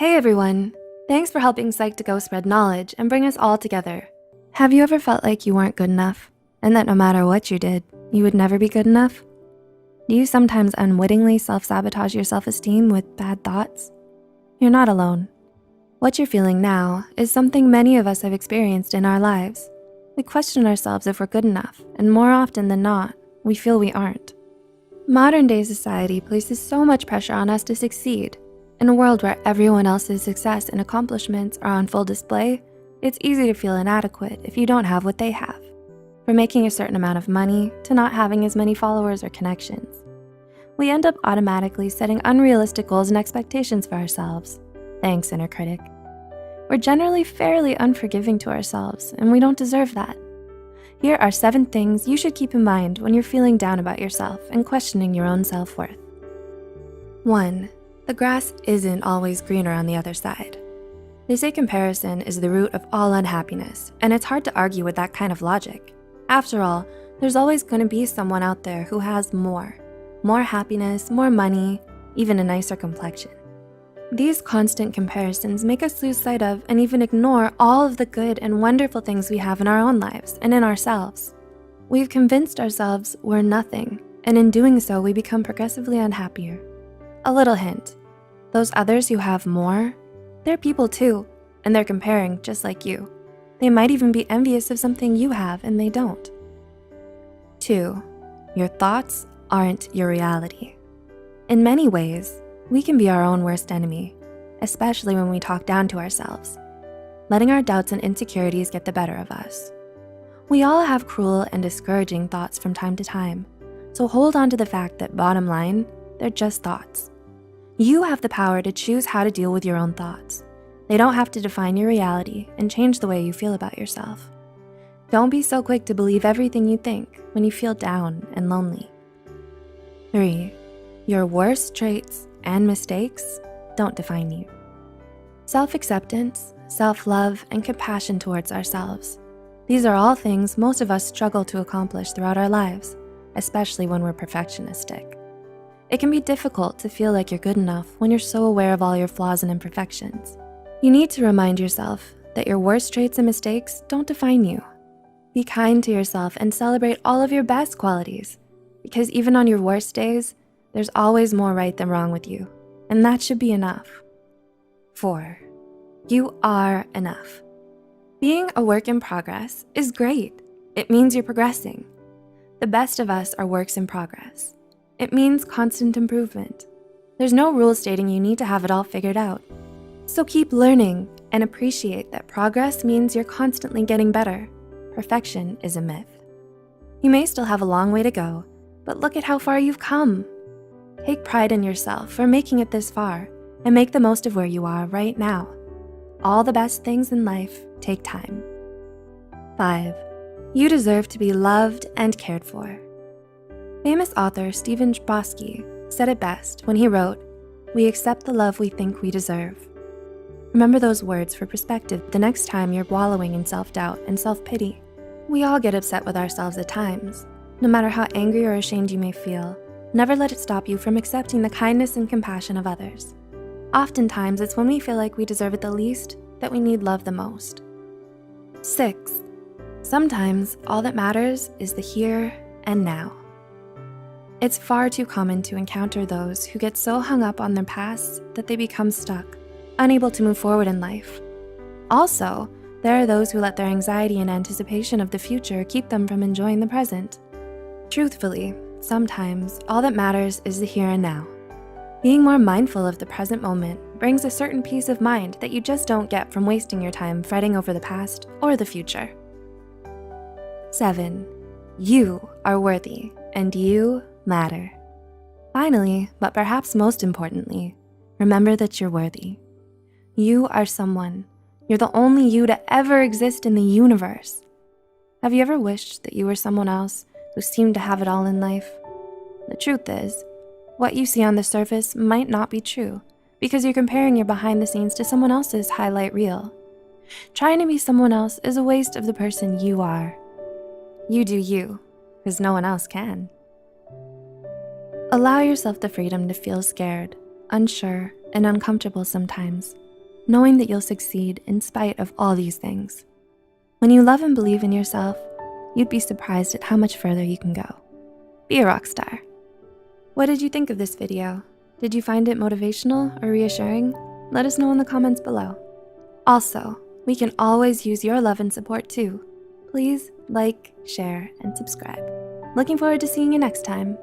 Hey everyone! Thanks for helping Psych2Go spread knowledge and bring us all together. Have you ever felt like you weren't good enough and that no matter what you did, you would never be good enough? Do you sometimes unwittingly self-sabotage your self-esteem with bad thoughts? You're not alone. What you're feeling now is something many of us have experienced in our lives. We question ourselves if we're good enough, and more often than not, we feel we aren't. Modern day society places so much pressure on us to succeed. In a world where everyone else's success and accomplishments are on full display, it's easy to feel inadequate if you don't have what they have. From making a certain amount of money to not having as many followers or connections. We end up automatically setting unrealistic goals and expectations for ourselves. Thanks, inner critic. We're generally fairly unforgiving to ourselves, and we don't deserve that. Here are 7 things you should keep in mind when you're feeling down about yourself and questioning your own self-worth. 1. The grass isn't always greener on the other side. They say comparison is the root of all unhappiness, and it's hard to argue with that kind of logic. After all, there's always gonna be someone out there who has more happiness, more money, even a nicer complexion. These constant comparisons make us lose sight of and even ignore all of the good and wonderful things we have in our own lives and in ourselves. We've convinced ourselves we're nothing, and in doing so, we become progressively unhappier. A little hint, those others who have more, they're people too, and they're comparing just like you. They might even be envious of something you have and they don't. 2, your thoughts aren't your reality. In many ways, we can be our own worst enemy, especially when we talk down to ourselves, letting our doubts and insecurities get the better of us. We all have cruel and discouraging thoughts from time to time, so hold on to the fact that bottom line, they're just thoughts. You have the power to choose how to deal with your own thoughts. They don't have to define your reality and change the way you feel about yourself. Don't be so quick to believe everything you think when you feel down and lonely. 3, your worst traits and mistakes don't define you. Self-acceptance, self-love, and compassion towards ourselves. These are all things most of us struggle to accomplish throughout our lives, especially when we're perfectionistic. It can be difficult to feel like you're good enough when you're so aware of all your flaws and imperfections. You need to remind yourself that your worst traits and mistakes don't define you. Be kind to yourself and celebrate all of your best qualities, because even on your worst days, there's always more right than wrong with you, and that should be enough. 4, you are enough. Being a work in progress is great. It means you're progressing. The best of us are works in progress. It means constant improvement. There's no rule stating you need to have it all figured out. So keep learning and appreciate that progress means you're constantly getting better. Perfection is a myth. You may still have a long way to go, but look at how far you've come. Take pride in yourself for making it this far and make the most of where you are right now. All the best things in life take time. 5, you deserve to be loved and cared for. Famous author Stephen Chbosky said it best when he wrote, "We accept the love we think we deserve." Remember those words for perspective the next time you're wallowing in self-doubt and self-pity. We all get upset with ourselves at times. No matter how angry or ashamed you may feel, never let it stop you from accepting the kindness and compassion of others. Oftentimes, it's when we feel like we deserve it the least that we need love the most. 6, sometimes all that matters is the here and now. It's far too common to encounter those who get so hung up on their past that they become stuck, unable to move forward in life. Also, there are those who let their anxiety and anticipation of the future keep them from enjoying the present. Truthfully, sometimes all that matters is the here and now. Being more mindful of the present moment brings a certain peace of mind that you just don't get from wasting your time fretting over the past or the future. 7, you are worthy and you matter. Finally, but perhaps most importantly, remember that you're worthy. You are someone. You're the only you to ever exist in the universe. Have you ever wished that you were someone else who seemed to have it all in life? The truth is, what you see on the surface might not be true because you're comparing your behind the scenes to someone else's highlight reel. Trying to be someone else is a waste of the person you are. You do you, because no one else can. Allow yourself the freedom to feel scared, unsure, and uncomfortable sometimes. knowing that you'll succeed in spite of all these things. When you love and believe in yourself, you'd be surprised at how much further you can go. Be a rock star. What did you think of this video? Did you find it motivational or reassuring? Let us know in the comments below. Also, we can always use your love and support too. Please like, share, and subscribe. Looking forward to seeing you next time.